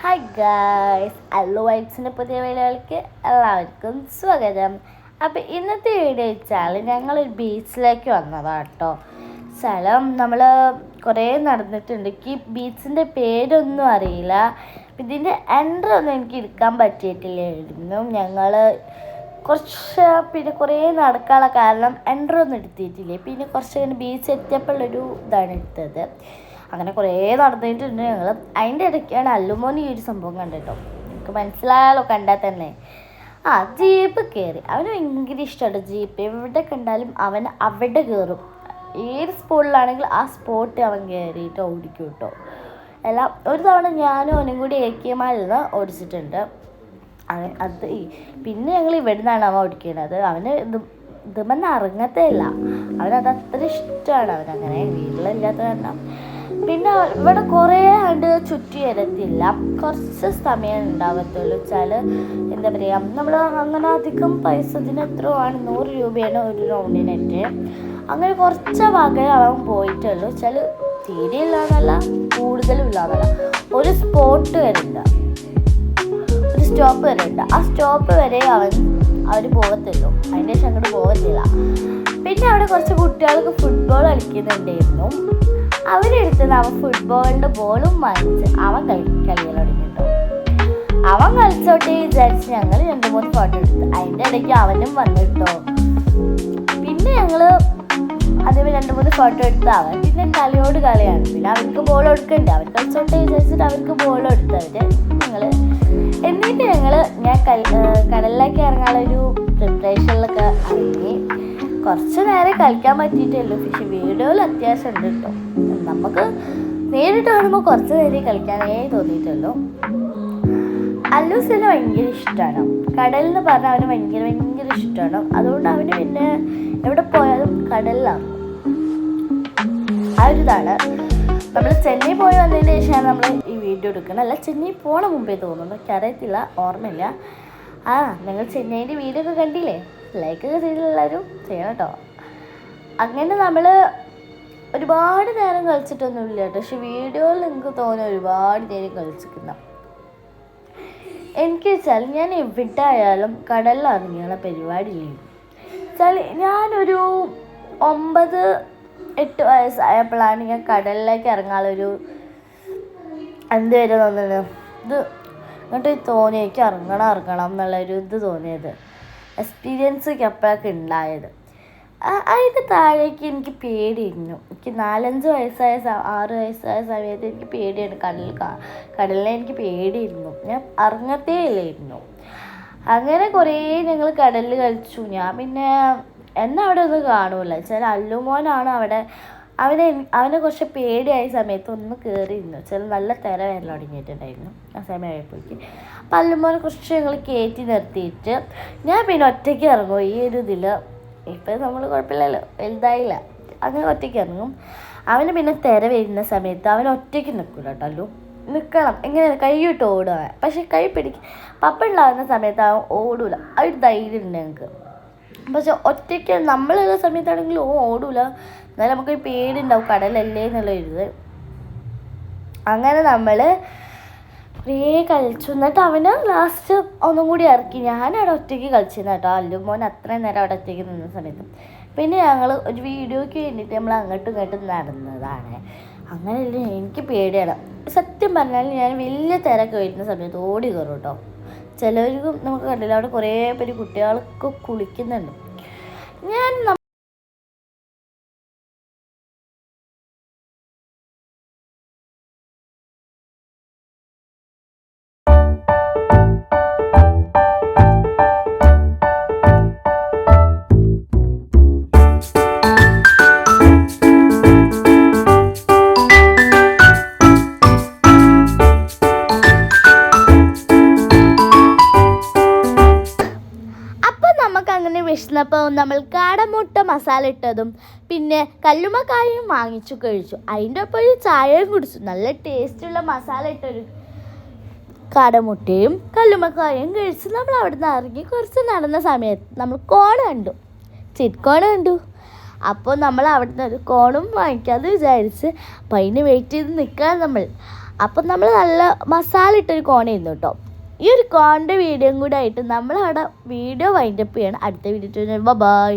Hi guys, Allu വൈബ്സിൻ്റെ പുതിയ വീഡിയോയിലേക്ക് എല്ലാവർക്കും സ്വാഗതം. അപ്പോൾ ഇന്നത്തെ വീഡിയോ വെച്ചാൽ ഞങ്ങളൊരു ബീച്ചിലേക്ക് വന്നതാണ് കേട്ടോ. സ്ഥലം നമ്മൾ കുറേ നടന്നിട്ടുണ്ട്. എനിക്ക് ബീച്ചിൻ്റെ പേരൊന്നും അറിയില്ല. ഇതിൻ്റെ എൻട്രി ഒന്നും എനിക്ക് എടുക്കാൻ പറ്റിയിട്ടില്ലായിരുന്നു. ഞങ്ങൾ കുറേ നടക്കാനുള്ള കാരണം എൻട്രി ഒന്നും എടുത്തിട്ടില്ലേ. പിന്നെ കുറച്ച് ബീച്ച് എത്തിയപ്പോഴുള്ളൊരു ഇതാണ് എടുത്തത്. അങ്ങനെ കുറേ നടന്നിട്ടുണ്ട് ഞങ്ങൾ. അതിൻ്റെ ഇടയ്ക്കാണ് അല്ലുമോൻ ഈ ഒരു സംഭവം കണ്ടിട്ടോ. എനിക്ക് മനസ്സിലായാലോ കണ്ടാൽ തന്നെ. ജീപ്പ് കയറി. അവന് ഭയങ്കര ഇഷ്ടമാണ് ജീപ്പ്. എവിടെ കണ്ടാലും അവൻ അവിടെ കയറും. ഏത് സ്പോട്ടിലാണെങ്കിൽ ആ സ്പോട്ട് അവൻ കയറിയിട്ട് ഓടിക്കും കേട്ടോ. എല്ലാം ഒരു തവണ ഞാനും അവനും കൂടി ഏക്കിയമായിരുന്നു ഓടിച്ചിട്ടുണ്ട്. അത് പിന്നെ ഞങ്ങൾ ഇവിടെ നിന്നാണ് അവൻ ഓടിക്കുന്നത്. അവന് ഇതുമെന്ന് ഇറങ്ങത്തേ ഇല്ല. അവനത് അത്ര ഇഷ്ടമാണ്. അവനങ്ങനെ വീട്ടിലില്ലാത്ത കാരണം. പിന്നെ ഇവിടെ കുറേ കണ്ട് ചുറ്റി വരത്തില്ല. കുറച്ച് സമയം ഉണ്ടാവത്തുള്ളൂ. വെച്ചാൽ എന്താ പറയുക, നമ്മൾ അങ്ങനെ അധികം പൈസ ഇതിന് എത്രയോ ആണ്, 100 രൂപയാണ് ഒരു റൗണ്ടിനൊക്കെ. അങ്ങനെ കുറച്ച് ഭാഗമേ അവൻ പോയിട്ടുള്ളൂ. വെച്ചാൽ തീരെ ഇല്ലാന്നല്ല, കൂടുതലും ഇല്ലാന്നല്ല. ഒരു സ്പോട്ട് വരെ ഉണ്ട്, ഒരു സ്റ്റോപ്പ് വരെ ഉണ്ട്. ആ സ്റ്റോപ്പ് വരെ അവർ പോകത്തുള്ളൂ. അതിൻ്റെ ശേഷം അങ്ങോട്ട് പോകത്തില്ല. പിന്നെ അവിടെ കുറച്ച് കുട്ടികൾക്ക് ഫുട്ബോൾ കളിക്കുന്നുണ്ടായിരുന്നു. അവരെടുത്ത് അവൻ ഫുട്ബോളിൻ്റെ ബോളും വാങ്ങിച്ച് അവൻ കളിക്കാൻ തുടങ്ങിട്ടോ. അവൻ കളിച്ചോട്ടെ വിചാരിച്ച് ഞങ്ങൾ 2-3 ഫോട്ടോ എടുത്തു. അതിൻ്റെ ഇടയ്ക്ക് അവനും വന്നിട്ടോ. പിന്നെ ഞങ്ങൾ അതേപോലെ 2-3 ഫോട്ടോ എടുത്ത് അവൻ പിന്നെ കളിയോട് കളിയാണ്. പിന്നെ അവർക്ക് ബോൾ കൊടുക്കണ്ടേ, അവർ കളിച്ചോട്ടെ വിചാരിച്ചിട്ട് അവർക്ക് ബോൾ കൊടുത്തവർ ഞങ്ങൾ. എന്നിട്ട് ഞാൻ കടലിലേക്ക് ഇറങ്ങാനുള്ളൊരു പ്രിപ്പറേഷനിലൊക്കെ ഇറങ്ങി. കുറച്ച് നേരം കളിക്കാൻ പറ്റിയിട്ടല്ലോ. പക്ഷെ വീഡിയോയിൽ അത്യാവശ്യം ഉണ്ട് കേട്ടോ. നമുക്ക് നേരിട്ട് കാണുമ്പോൾ കുറച്ച് നേരം കളിക്കാനേ തോന്നിയിട്ടുള്ളൂ. അല്ലൂസിനെ ഭയങ്കര ഇഷ്ടമാണ്. കടലെന്ന് പറഞ്ഞാൽ അവന് ഭയങ്കര ഇഷ്ടമാണ്. അതുകൊണ്ട് അവന് പിന്നെ എവിടെ പോയാലും കടലിലാണ്. ആ ഒരു ഇതാണ്. നമ്മൾ ചെന്നൈ പോയി വന്നതിന് ശേഷമാണ് നമ്മൾ ഈ വീഡിയോ എടുക്കുന്നത്. അല്ല, ചെന്നൈ പോണ മുമ്പേ തോന്നുന്നു, എനിക്കറിയത്തില്ല, ഓർമ്മയില്ല. നിങ്ങൾ ചെന്നൈൻ്റെ വീഡിയോ ഒക്കെ കണ്ടില്ലേ? ലൈക്കൊക്കെ ചെയ്തെല്ലാവരും ചെയ്യണം കേട്ടോ. അങ്ങനെ നമ്മൾ ഒരുപാട് നേരം കളിച്ചിട്ടൊന്നുമില്ല കേട്ടോ. പക്ഷെ വീഡിയോയിൽ നിങ്ങൾക്ക് തോന്നുന്നു ഒരുപാട് നേരം കളിച്ചിരിക്കുന്ന. എനിക്ക് വെച്ചാൽ ഞാൻ എവിടെ ആയാലും കടലിൽ ഇറങ്ങിയുള്ള പരിപാടിയില്ല. വെച്ചാൽ ഞാനൊരു 9-8 വയസ്സായപ്പോഴാണ് ഞാൻ കടലിലേക്ക് ഇറങ്ങാനൊരു എന്തുവരെ തോന്നുന്നത്. ഇത് ഇങ്ങോട്ട് തോന്നി എനിക്ക് ഇറങ്ങണം എന്നുള്ളൊരു ഇത് തോന്നിയത്. എക്സ്പീരിയൻസ് എപ്പോഴൊക്കെ ഉണ്ടായത്. അതിൻ്റെ താഴേക്ക് എനിക്ക് പേടിയിരുന്നു. എനിക്ക് 4-5 വയസ്സായ 6 വയസ്സായ സമയത്ത് എനിക്ക് പേടിയാണ്. കടലിനെ എനിക്ക് പേടിയിരുന്നു. ഞാൻ ഇറങ്ങത്തേ ഇല്ലായിരുന്നു. അങ്ങനെ കുറേ ഞങ്ങൾ കടലിൽ കളിച്ചു. ഞാൻ പിന്നെ എന്നെ അവിടെ ഒന്നും കാണൂല. വെച്ചാൽ അല്ലുമോനാണ് അവിടെ. അവനെ കുറച്ച് പേടിയായ സമയത്ത് ഒന്ന് കയറിയിരുന്നു. ചില നല്ല തിര വരൽ തുടങ്ങിയിട്ടുണ്ടായിരുന്നു ആ സമയമായപ്പോഴേക്ക്. അപ്പം അല്ലുമോനെ കുറച്ച് ഞങ്ങൾ കയറ്റി നിർത്തിയിട്ട് ഞാൻ പിന്നെ ഒറ്റയ്ക്ക് ഇറങ്ങും. ഈ ഒരു ഇതിൽ ഇപ്പം നമ്മൾ കുഴപ്പമില്ലല്ലോ, വലുതായില്ല. അങ്ങനെ ഒറ്റയ്ക്ക് ഇറങ്ങും. അവന് പിന്നെ തിര വരുന്ന സമയത്ത് അവൻ ഒറ്റയ്ക്ക് നിൽക്കില്ല കേട്ടോ. അല്ലു നിൽക്കണം, എങ്ങനെ കൈയിട്ട് ഓടുക. പക്ഷെ കൈ പപ്പ ഉണ്ടാകുന്ന സമയത്ത് അവൻ ഓടൂല. ആ ഒരു ധൈര്യം ഉണ്ട് ഞങ്ങൾക്ക്. പക്ഷെ ഒറ്റയ്ക്ക് നമ്മളുള്ള സമയത്താണെങ്കിൽ ഓടൂല. എന്നാലും നമുക്കൊരു പേടിയുണ്ടാവും, കടലല്ലേ എന്നുള്ളൊരിത്. അങ്ങനെ നമ്മൾ കുറേ കളിച്ചു. എന്നിട്ട് അവന് ലാസ്റ്റ് ഒന്നും കൂടി ഇറക്കി. ഞാനവിടെ ഒറ്റയ്ക്ക് കളിച്ചിരുന്നു കേട്ടോ. അല്ലുമോൻ അത്രയും നേരം അവിടെ ഒറ്റയ്ക്ക് നിന്ന സമയത്ത്. പിന്നെ ഞങ്ങൾ ഒരു വീഡിയോയ്ക്ക് വേണ്ടിയിട്ട് നമ്മൾ അങ്ങോട്ടും ഇങ്ങോട്ടും നടന്നതാണ്. അങ്ങനെയല്ല, എനിക്ക് പേടിയാണ് സത്യം പറഞ്ഞാൽ. ഞാൻ വലിയ തിരക്ക് വരുന്ന സമയത്ത് ഓടി കയറും കേട്ടോ. ചിലവർക്കും നമുക്ക് കണ്ടില്ല, അവിടെ കുറേ പേര് കുട്ടികൾക്ക് കുളിക്കുന്നുണ്ട്. ഞാൻ വിശന്നപ്പോൾ നമ്മൾ കാടമുട്ട മസാല ഇട്ടതും പിന്നെ കല്ലുമ്മക്കായും വാങ്ങിച്ചു കഴിച്ചു. അതിൻ്റെ ഒപ്പം ഒരു ചായയും കുടിച്ചു. നല്ല ടേസ്റ്റുള്ള മസാല ഇട്ടൊരു കാടമുട്ടയും കല്ലുമ്മക്കായും കഴിച്ച് നമ്മൾ അവിടെ നിന്ന് ഇറങ്ങി കുറച്ച് നടന്ന സമയത്ത് നമ്മൾ ചിറ്റ് കണ്ടു. അപ്പോൾ നമ്മൾ അവിടെ നിന്ന് ഒരു കോണും വാങ്ങിക്കാമെന്ന് വിചാരിച്ച് അപ്പം അതിന് വെയിറ്റ് ചെയ്ത് നിൽക്കാൻ നമ്മൾ. അപ്പം നമ്മൾ നല്ല മസാല ഇട്ടൊരു കോണായിരുന്നു കേട്ടോ. ഈ ഒരു കോണിൻ്റെ വീഡിയോയും കൂടെ ആയിട്ട് നമ്മളവിടെ വീഡിയോ വൈൻഡപ്പ് ചെയ്യണം. അടുത്ത വീഡിയോ ബൈ.